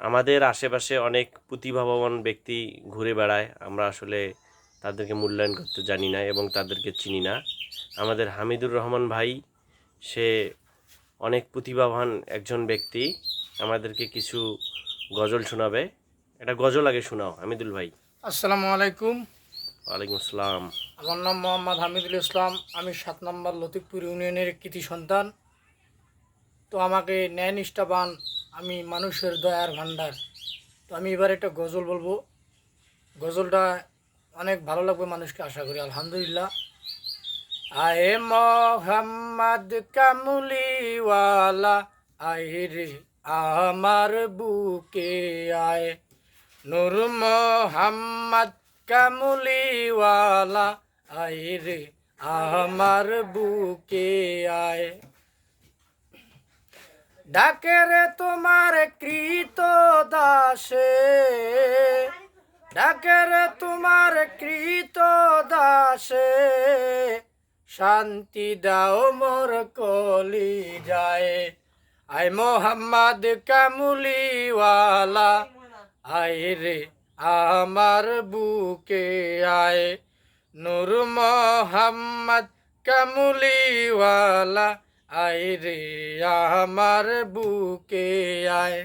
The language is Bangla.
আমাদের আশেপাশে অনেক প্রতিভাবান ব্যক্তি ঘুরে বেড়ায়, আমরা আসলে তাদেরকে মূল্যায়ন করতে জানি না এবং তাদেরকে চিনি না। আমাদের হামিদুর রহমান ভাই, সে অনেক প্রতিভাবান একজন ব্যক্তি, আমাদেরকে কিছু গজল শোনাবে। এটা গজল আগে শোনাও হামিদুল ভাই। আসসালামু আলাইকুম। ওয়ালাইকুম আসসালাম। আমার নাম মোহাম্মদ হামিদুল ইসলাম। আমি 7 নম্বর লতিফপুর ইউনিয়নের কৃতি সন্তান। তো আমাকে ন্যায় নিষ্ঠাবান, আমি মানুষের দয়ার ভাণ্ডার। তো আমি এবার একটা গজল বলবো। গজলটা অনেক ভালো লাগবে মানুষকে, আশা করি। আলহামদুলিল্লাহ। আয়ে মোহাম্মদ কামুলিওয়ালা, আয় রে আমার বুকে আয়। নূর মোহাম্মদ কামুলিওয়ালা, আয় রে আমার বুকে আয়। ডাকে রে তোমার কৃত দাসে, ডাকে রে তোমার কৃত দাসে, শান্তি দাও মোর কলি যায়। আয় মোহাম্মদ কামুলিওয়ালা, আয় রে আমার বুকে আয়। নূর মোহাম্মদ কামুলিওয়ালা, আয় রে আমার বুকে আয়।